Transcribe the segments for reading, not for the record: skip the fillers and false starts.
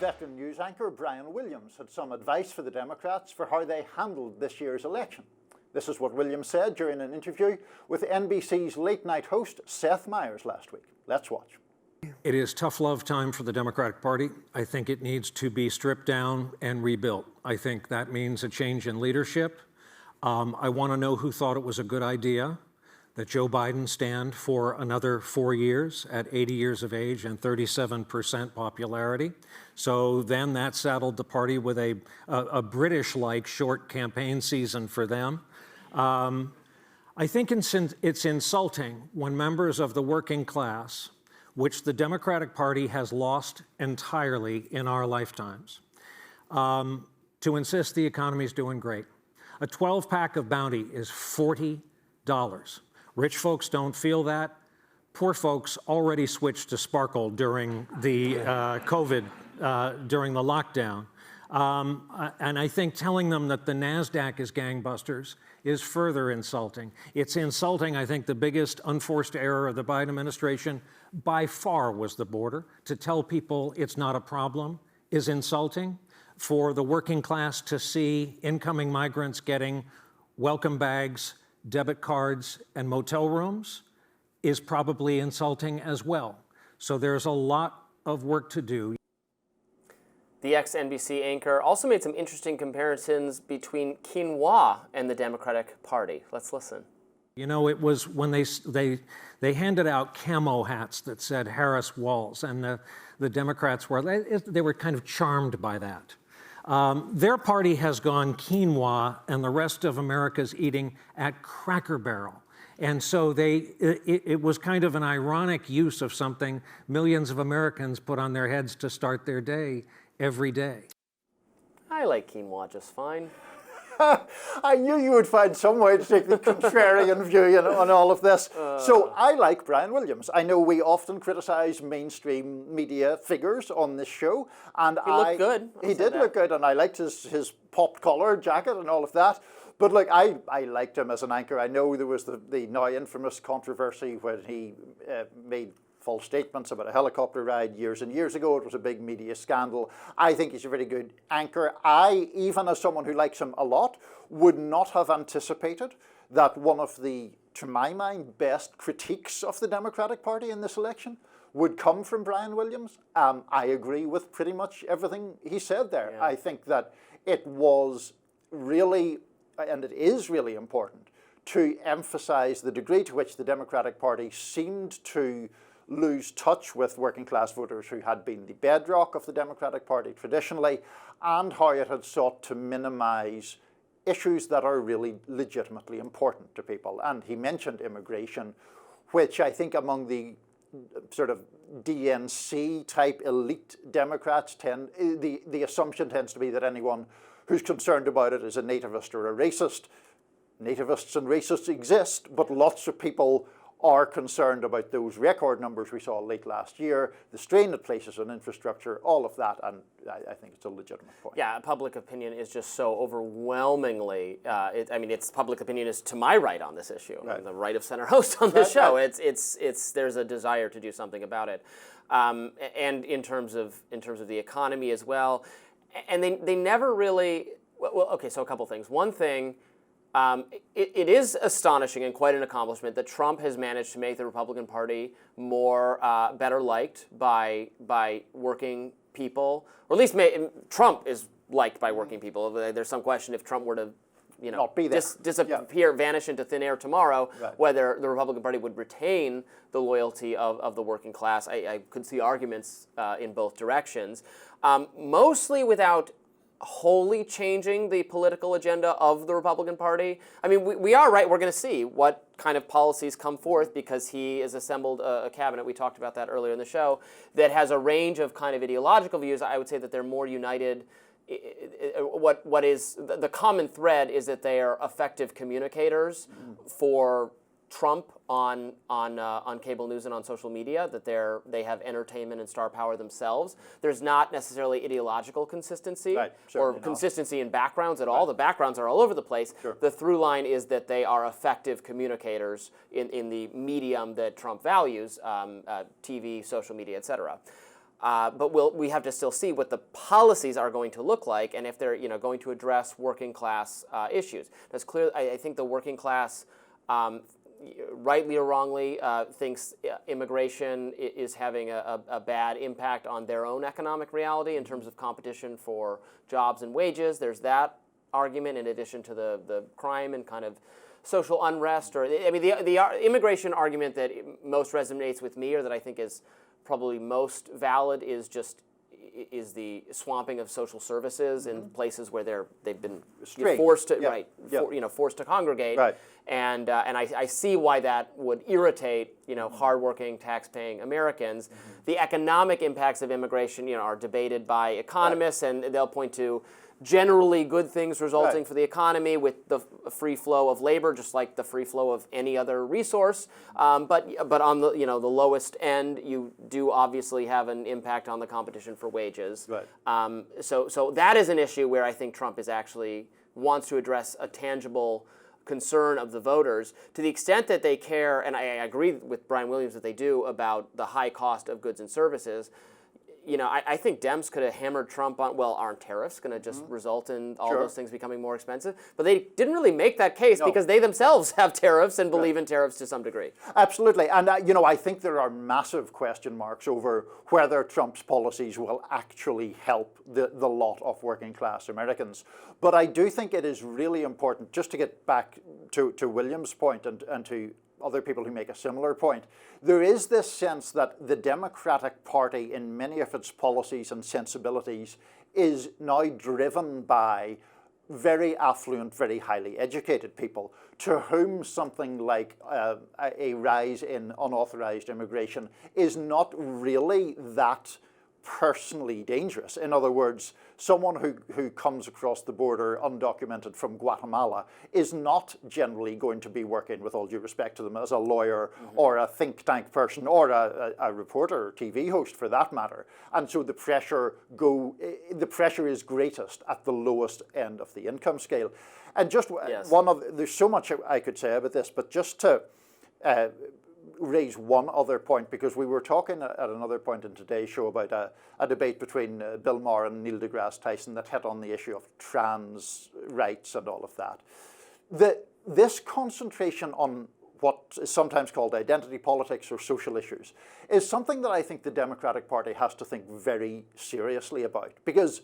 veteran news anchor Brian Williams had some advice for the Democrats for how they handled this year's election. This is what Williams said during an interview with NBC's late-night host Seth Meyers last week. Let's watch. It is tough love time for the Democratic Party. I think it needs to be stripped down and rebuilt. I think that means a change in leadership. I want to know who thought it was a good idea that Joe Biden stand for another 4 years at 80 years of age and 37% popularity. So then that saddled the party with a British-like short campaign season for them. I think it's insulting when members of the working class, which the Democratic Party has lost entirely in our lifetimes, to insist the economy's doing great. A 12-pack of Bounty is $40. Rich folks don't feel that. Poor folks already switched to Sparkle during the COVID, during the lockdown. And I think telling them that the NASDAQ is gangbusters is further insulting. It's insulting. I think the biggest unforced error of the Biden administration by far was the border. To tell people it's not a problem is insulting. For the working class to see incoming migrants getting welcome bags, debit cards, and motel rooms is probably insulting as well. So there's a lot of work to do. The ex-NBC anchor also made some interesting comparisons between quinoa and the Democratic Party. Let's listen. You know, it was when they handed out camo hats that said Harris Walls, and the Democrats they were kind of charmed by that. Their party has gone quinoa, and the rest of America's eating at Cracker Barrel. And so it was kind of an ironic use of something millions of Americans put on their heads to start their day every day. I like quinoa just fine. I knew you would find some way to take the contrarian view on all of this. So I like Brian Williams. I know we often criticize mainstream media figures on this show, and he looked good. He did look good, and I liked his popped collar jacket and all of that. But look, I liked him as an anchor. I know there was the now infamous controversy when he made false statements about a helicopter ride years and years ago. It was a big media scandal. I think he's a very good anchor. I, even as someone who likes him a lot, would not have anticipated that one of the, to my mind, best critiques of the Democratic Party in this election would come from Brian Williams. I agree with pretty much everything he said there. Yeah. I think that it was really, and it is really important, to emphasize the degree to which the Democratic Party seemed to lose touch with working class voters who had been the bedrock of the Democratic Party traditionally, and how it had sought to minimize issues that are really legitimately important to people. And he mentioned immigration, which I think among the sort of DNC type elite Democrats the assumption tends to be that anyone who's concerned about it is a nativist or a racist. Nativists and racists exist, but lots of people are concerned about those record numbers we saw late last year, the strain it places on infrastructure, all of that, and I think it's a legitimate point. Yeah, public opinion is just so overwhelmingly, its public opinion is to my right on this issue. Right. I'm the right of center host on this show. Right. There's a desire to do something about it, and in terms of the economy as well, and they never really. Well, okay, so a couple things. One thing. It is astonishing and quite an accomplishment that Trump has managed to make the Republican Party more better liked by working people, or at least Trump is liked by working people. There's some question if Trump were to, disappear, vanish into thin air tomorrow, right, whether the Republican Party would retain the loyalty of the working class. I could see arguments in both directions, mostly without wholly changing the political agenda of the Republican Party. I mean, we are right. We're going to see what kind of policies come forth because he has assembled a cabinet, we talked about that earlier in the show, that has a range of kind of ideological views. I would say that they're more united. What is the common thread is that they are effective communicators for Trump on cable news and on social media, that they have entertainment and star power themselves. There's not necessarily ideological consistency, right, or consistency in backgrounds at all. Right. The backgrounds are all over the place. Sure. The through line is that they are effective communicators in the medium that Trump values, TV, social media, etc. But we have to still see what the policies are going to look like, and if they're going to address working class issues. That's clear. I think the working class, rightly or wrongly, thinks immigration is having a bad impact on their own economic reality in terms of competition for jobs and wages. There's that argument in addition to the crime and kind of social unrest. The immigration argument that most resonates with me, or that I think is probably most valid, is the swamping of social services in places where they've been forced to forced to congregate, and I see why that would irritate hardworking, tax-paying Americans. The economic impacts of immigration are debated by economists, and they'll point to generally good things resulting for the economy with the free flow of labor, just like the free flow of any other resource. But on the the lowest end, you do obviously have an impact on the competition for wages. So that is an issue where I think Trump is actually wants to address a tangible concern of the voters, to the extent that they care, and I agree with Brian Williams that they do, about the high cost of goods and services. I think Dems could have hammered Trump on, aren't tariffs going to just result in all those things becoming more expensive? But they didn't really make that case because they themselves have tariffs and believe in tariffs to some degree. Absolutely. And, I think there are massive question marks over whether Trump's policies will actually help the lot of working class Americans. But I do think it is really important, just to get back to William's point and to other people who make a similar point, there is this sense that the Democratic Party, in many of its policies and sensibilities, is now driven by very affluent, very highly educated people, to whom something like a rise in unauthorized immigration is not really that personally dangerous. In other words, someone who comes across the border undocumented from Guatemala is not generally going to be working, with all due respect to them, as a lawyer or a think tank person or a reporter or TV host for that matter. And so the pressure is greatest at the lowest end of the income scale. And just there's so much I could say about this, but just to raise one other point, because we were talking at another point in today's show about a debate between Bill Maher and Neil deGrasse Tyson that hit on the issue of trans rights and all of that. This concentration on what is sometimes called identity politics or social issues is something that I think the Democratic Party has to think very seriously about, because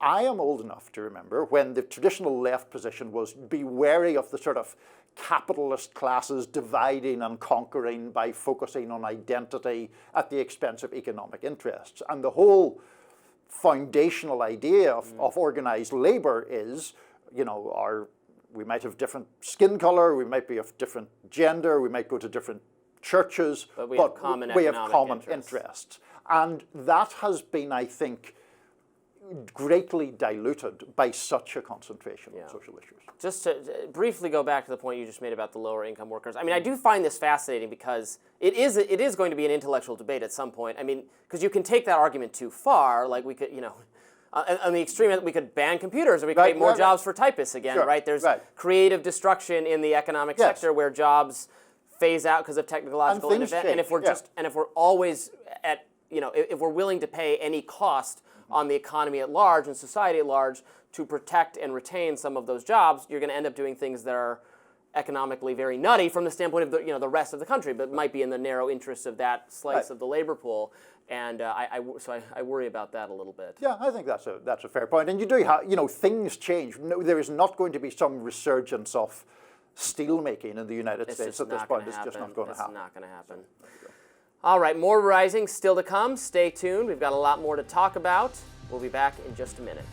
I am old enough to remember when the traditional left position was be wary of the sort of capitalist classes dividing and conquering by focusing on identity at the expense of economic interests. And the whole foundational idea of organized labor is, we might have different skin color, we might be of different gender, we might go to different churches, but we have common interests. And that has been, I think, greatly diluted by such a concentration on social issues. Just to briefly go back to the point you just made about the lower income workers, I do find this fascinating because it is going to be an intellectual debate at some point. Because you can take that argument too far, like we could, on the extreme end, we could ban computers or we could create more jobs for typists again, right? There's creative destruction in the economic sector where jobs phase out because of technological innovation. And if we're always at, if we're willing to pay any cost on the economy at large and society at large to protect and retain some of those jobs, you're going to end up doing things that are economically very nutty from the standpoint of the rest of the country, but might be in the narrow interests of that slice of the labor pool. And I worry about that a little bit. Yeah, I think that's a fair point. And you do have, things change. No, there is not going to be some resurgence of steel making in the United States at this point. It's just not going to happen. It's not going to happen. All right, more Rising still to come. Stay tuned. We've got a lot more to talk about. We'll be back in just a minute.